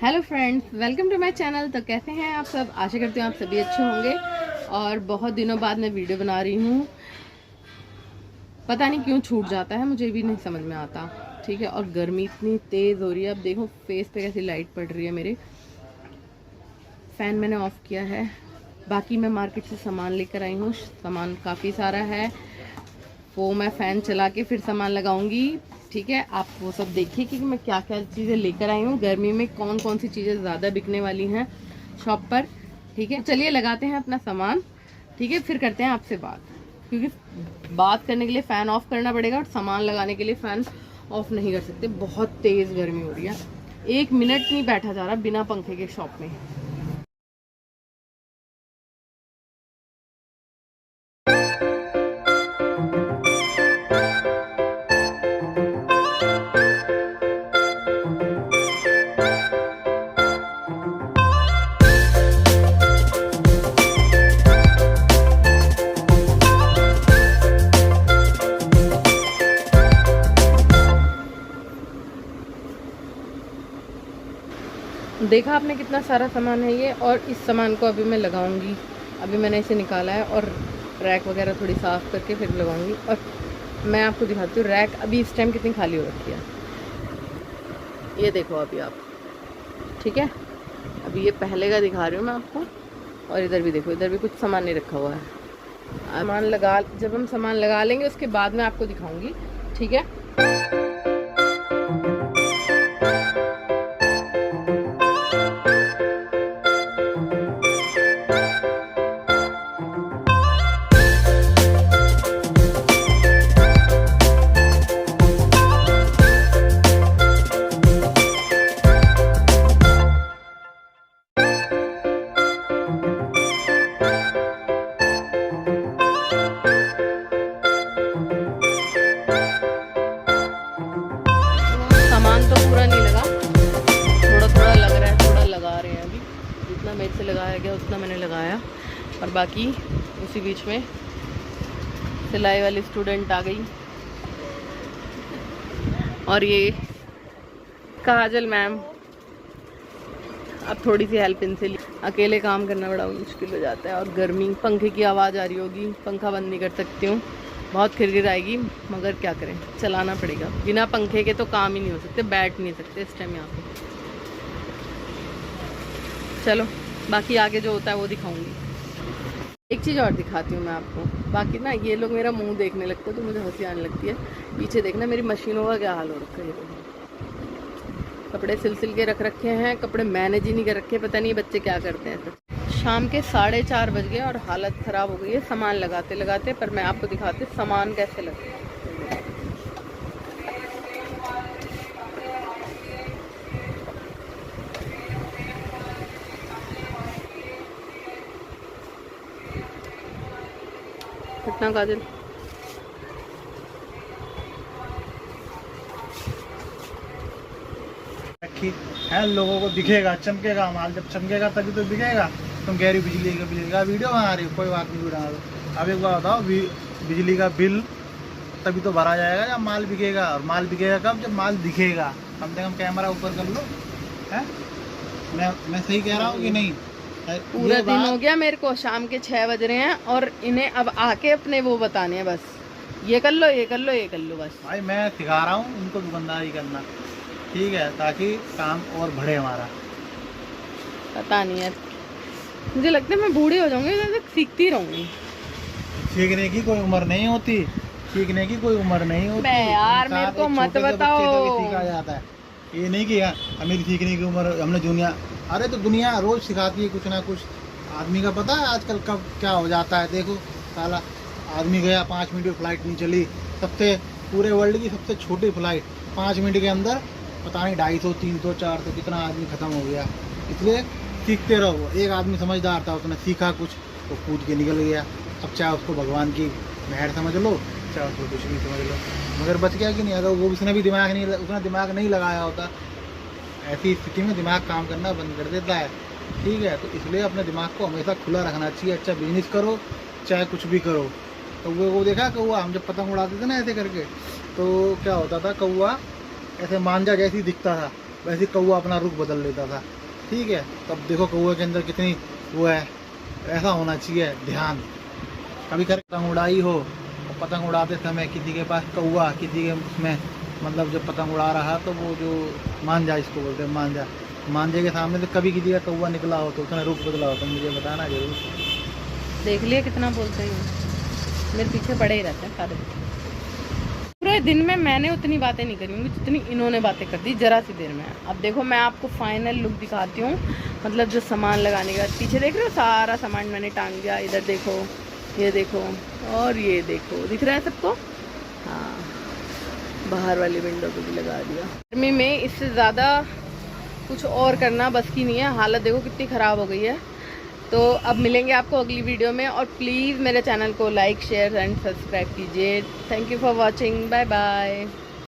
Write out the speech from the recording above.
Hello friends, welcome to my channel. तो कैसे हैं आप सब? आशा करती हूँ आप सभी अच्छे होंगे। और बहुत दिनों बाद मैं वीडियो बना रही हूँ। पता नहीं क्यों छूट जाता है, मुझे भी नहीं समझ में आता। ठीक है, और गर्मी इतनी तेज़ हो रही है। अब देखो फेस पे कैसी लाइट पड़ रही है मेरे। फ़ैन मैंने ऑफ़ किया है। बाकी मैं मार्केट से सामान लेकर आई हूँ। सामान काफ़ी सारा है, वो मैं फ़ैन चला के फिर सामान लगाऊंगी। ठीक है, आप वो सब देखिए कि मैं क्या क्या चीज़ें लेकर आई हूँ। गर्मी में कौन कौन सी चीज़ें ज़्यादा बिकने वाली हैं शॉप पर। ठीक है, चलिए लगाते हैं अपना सामान। ठीक है, फिर करते हैं आपसे बात, क्योंकि बात करने के लिए फ़ैन ऑफ करना पड़ेगा और सामान लगाने के लिए फ़ैन ऑफ नहीं कर सकते। बहुत तेज़ गर्मी हो रही है, 1 मिनट नहीं बैठा जा रहा बिना पंखे के शॉप में। देखा आपने कितना सारा सामान है ये, और इस सामान को अभी मैं लगाऊंगी। अभी मैंने इसे निकाला है और रैक वगैरह थोड़ी साफ़ करके फिर लगाऊंगी। और मैं आपको दिखाती हूँ रैक अभी इस टाइम कितनी खाली हो रखी है। ये देखो अभी आप, ठीक है, अभी ये पहले का दिखा रही हूँ मैं आपको। और इधर भी देखो, इधर भी कुछ सामान नहीं रखा हुआ है। जब हम सामान लगा लेंगे उसके बाद मैं आपको दिखाऊंगी। ठीक है, सामान तो पूरा नहीं लगा, थोड़ा थोड़ा लग रहा है, थोड़ा लगा रहे हैं अभी। जितना मेरे से लगाया गया उतना मैंने लगाया। और बाकी उसी बीच में सिलाई वाली स्टूडेंट आ गई। और ये काजल मैम, अब थोड़ी सी हेल्प इनसे ली। अकेले काम करना बड़ा मुश्किल हो जाता है। और गर्मी, पंखे की आवाज़ आ रही होगी, पंखा बंद नहीं कर सकती हूँ, बहुत खिरखिर आएगी, मगर क्या करें, चलाना पड़ेगा। बिना पंखे के तो काम ही नहीं हो सकते, बैठ नहीं सकते इस टाइम यहाँ पे। चलो बाकी आगे जो होता है वो दिखाऊंगी। एक चीज़ और दिखाती हूँ मैं आपको। बाकी ना ये लोग मेरा मुंह देखने लगते हैं तो मुझे हंसी आने लगती है। पीछे देखना मेरी मशीनों का क्या हाल हो रखा है। कपड़े सिल के रख रखे हैं, कपड़े मैनेज ही नहीं कर रखे, पता नहीं बच्चे क्या करते हैं। शाम के 4:30 बज गए और हालत ख़राब हो गई है सामान लगाते लगाते। पर मैं आपको दिखाती हूँ सामान कैसे लगता है। कितना काजल, है, लोगों को दिखेगा, चमकेगा माल। जब चमकेगा तभी तो दिखेगा। तुम कह रही हो बिजली का वीडियो बना रही हो, कोई बात नहीं बना दो। अब एक बार बताओ, बिजली का बिल तभी तो भरा जाएगा जब माल बिकेगा। और माल बिकेगा कब? जब माल दिखेगा। कम से कम कैमरा ऊपर कर लो। है, मैं सही कह रहा हूँ कि नहीं? पूरा दिन हो गया मेरे को, शाम के 6 बज रहे हैं और इन्हें अब आके अपने वो बताने हैं बस, ये कर लो, ये कर लो, ये कर लो बस। भाई मैं सिखा रहा हूँ उनको दुकानदारी करना, ठीक है, ताकि काम और बढ़े हमारा। पता नहीं यार, मुझे लगता है मैं बूढ़ी हो जाऊंगी तो सीखती रहूंगी। सीखने की कोई उम्र नहीं होती, सीखने की कोई उम्र नहीं होती। यार मेरे को मत बताओ। सीखा जाता है, ये नहीं कि हमें सीखने की उम्र, हमने दुनिया, अरे तो दुनिया रोज सिखाती है कुछ ना कुछ। आदमी का पता है आजकल कब क्या हो जाता है? देखो साला, आदमी गया 5 मिनट की फ्लाइट नहीं चली, सबसे पूरे वर्ल्ड की सबसे छोटी फ्लाइट 5 मिनट के अंदर पता नहीं 250, 300, 400 कितना आदमी ख़त्म हो गया। इसलिए सीखते रहो। एक आदमी समझदार था, उसने सीखा कुछ तो कूद के निकल गया। अब चाहे उसको भगवान की मेहर समझ लो, चाहे उसको कुछ भी समझ लो, मगर बच गया कि नहीं? अगर वो उसने दिमाग नहीं लगाया होता, ऐसी स्थिति में दिमाग काम करना बंद कर देता है। ठीक है, तो इसलिए अपने दिमाग को हमेशा खुला रखना चाहिए। अच्छा बिजनेस करो चाहे कुछ भी करो। तो वो देखा कौआ, हम जब पतंग उड़ाते थे ना ऐसे करके, तो क्या होता था, कौआ ऐसे मांझा जैसी दिखता था, वैसे कौवा अपना रुख बदल लेता था। ठीक है, तब देखो कौवे के अंदर कितनी वो है, ऐसा होना चाहिए ध्यान। कभी कर पतंग उड़ाई हो और पतंग उड़ाते समय किसी के पास कौवा, किसी के उसमें मतलब जब पतंग उड़ा रहा तो वो जो मांझा, इसको बोलते हैं मांझा, मांझे के सामने तो कभी किसी का कौवा निकला हो तो उसने रुख बदला हो तो मुझे बताना जरूर। देख लिए कितना बोलते हैं, मेरे पीछे पड़े ही रहते हैं सारे। पूरे दिन में मैंने उतनी बातें नहीं करी होंगी जितनी इन्होंने बातें कर दी जरा सी देर में। अब देखो मैं आपको फाइनल लुक दिखाती हूँ, मतलब जो सामान लगाने का, पीछे देख रहे हो सारा सामान मैंने टांग दिया। इधर देखो, ये देखो और ये देखो, दिख रहा है सबको? हाँ, बाहर वाली विंडो को भी लगा दिया। गर्मी में इससे ज़्यादा कुछ और करना बस की नहीं है, हालत देखो कितनी ख़राब हो गई है। तो अब मिलेंगे आपको अगली वीडियो में, और प्लीज़ मेरे चैनल को लाइक शेयर एंड सब्सक्राइब कीजिए। Thank you for watching, bye bye.